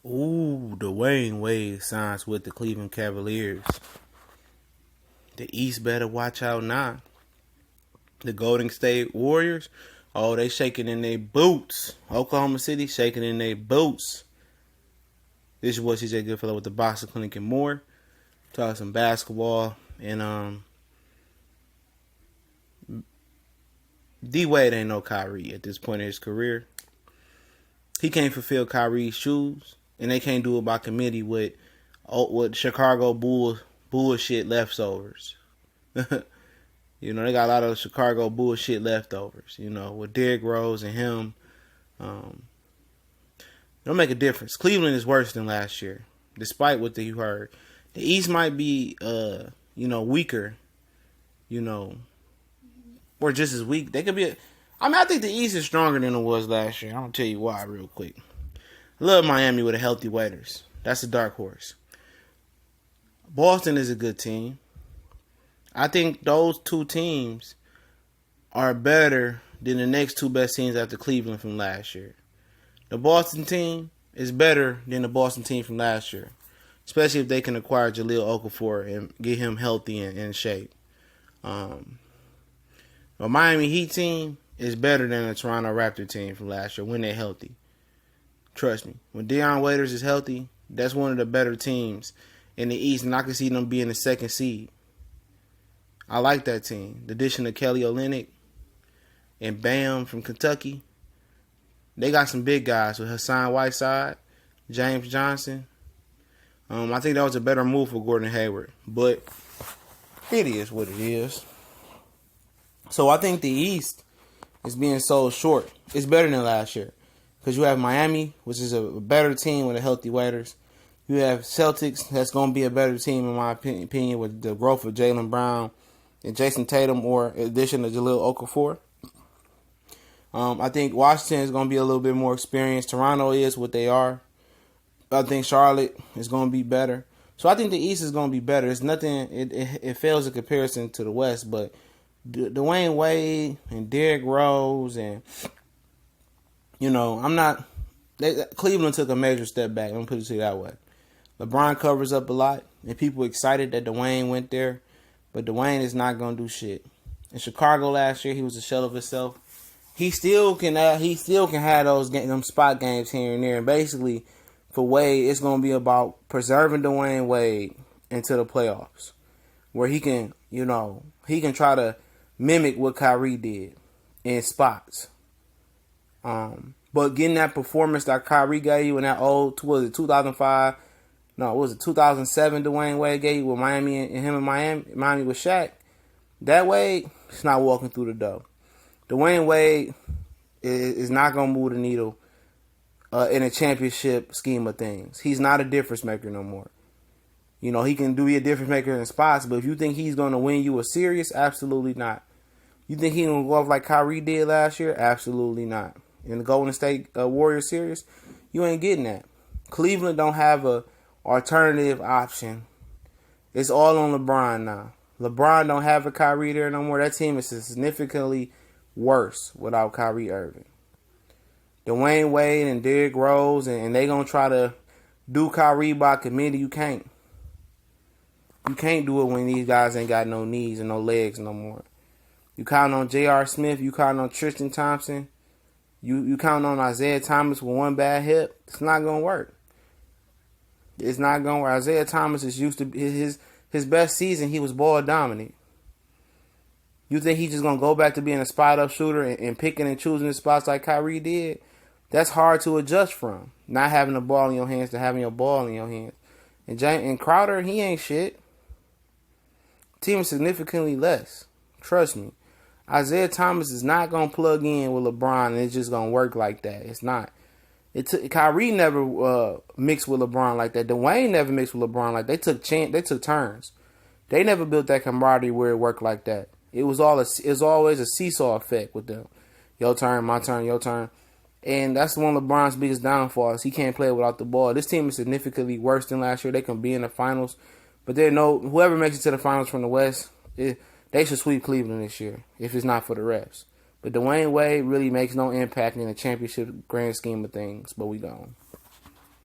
Ooh, Dwayne Wade signs with the Cleveland Cavaliers. The East better watch out now. The Golden State Warriors, oh, they shaking in their boots. Oklahoma City shaking in their boots. This is what CJ Goodfellow with the Boxing Clinic and more. Talk some basketball and D Wade ain't no Kyrie at this point in his career. He can't fulfill Kyrie's shoes, and they can't do it by committee with Chicago Bulls bullshit leftovers. You know, they got a lot of Chicago bullshit leftovers. You know, with Derrick Rose and him, it'll make a difference. Cleveland is worse than last year, despite what you heard. The East might be, weaker, or just as weak. They could be. I think the East is stronger than it was last year. I'm gonna tell you why real quick. I love Miami with a healthy Waiters. That's a dark horse. Boston is a good team. I think those two teams are better than the next two best teams after Cleveland from last year. The Boston team is better than the Boston team from last year, especially if they can acquire Jahlil Okafor and get him healthy and in shape. The Miami Heat team is better than the Toronto Raptor team from last year when they're healthy. Trust me. When Dion Waiters is healthy, that's one of the better teams in the East, and I can see them being the second seed. I like that team. The addition of Kelly Olynyk and Bam from Kentucky. They got some big guys with Hassan Whiteside, James Johnson. I think that was a better move for Gordon Hayward. But it is what it is. So I think the East is being sold short. It's better than last year. Because you have Miami, which is a better team with a healthy Waiters. You have Celtics, that's going to be a better team in my opinion with the growth of Jaylen Brown and Jason Tatum or addition of Jahlil Okafor. I think Washington is going to be a little bit more experienced. Toronto is what they are. I think Charlotte is going to be better. So I think the East is going to be better. It's nothing. It fails in comparison to the West, but Dwayne Wade and Derrick Rose and Cleveland took a major step back. Let me put it to you that way. LeBron covers up a lot, and people excited that Dwayne went there, but Dwayne is not going to do shit. In Chicago last year, he was a shell of himself. He still can have them spot games here and there. And basically, for Wade, it's going to be about preserving Dwayne Wade into the playoffs, where he can try to mimic what Kyrie did in spots. But getting that performance that Kyrie gave you in that 2005? No, was it 2007 Dwayne Wade gave you with Miami and him in Miami with Shaq? That Wade, it's not walking through the door. Dwayne Wade is not going to move the needle in a championship scheme of things. He's not a difference maker no more. He can be a difference maker in spots, but if you think he's going to win you a series, absolutely not. You think he's going to go off like Kyrie did last year? Absolutely not. In the Golden State Warriors series, you ain't getting that. Cleveland don't have a alternative option. It's all on LeBron now. LeBron don't have a Kyrie there no more. That team is significantly worse without Kyrie Irving. Dwayne Wade and Derrick Rose, and they going to try to do Kyrie by committee. You can't. You can't do it when these guys ain't got no knees and no legs no more. You count on J.R. Smith. You count on Tristan Thompson. You count on Isaiah Thomas with one bad hip. It's not going to work. It's not going to work. Isaiah Thomas is used to his best season. He was ball dominant. You think he's just going to go back to being a spot-up shooter and picking and choosing his spots like Kyrie did? That's hard to adjust from. Not having the ball in your hands to having your ball in your hands. And Crowder, he ain't shit. Team is significantly less. Trust me. Isaiah Thomas is not going to plug in with LeBron and it's just going to work like that. It's not. Kyrie never mixed with LeBron like that. Dwayne never mixed with LeBron like that. They took turns. They never built that camaraderie where it worked like that. It was always a seesaw effect with them. Your turn, my turn, your turn. And that's one of LeBron's biggest downfalls. He can't play without the ball. This team is significantly worse than last year. They can be in the finals. But whoever makes it to the finals from the West, they should sweep Cleveland this year, if it's not for the refs. But Dwayne Wade really makes no impact in the championship grand scheme of things. But we gone.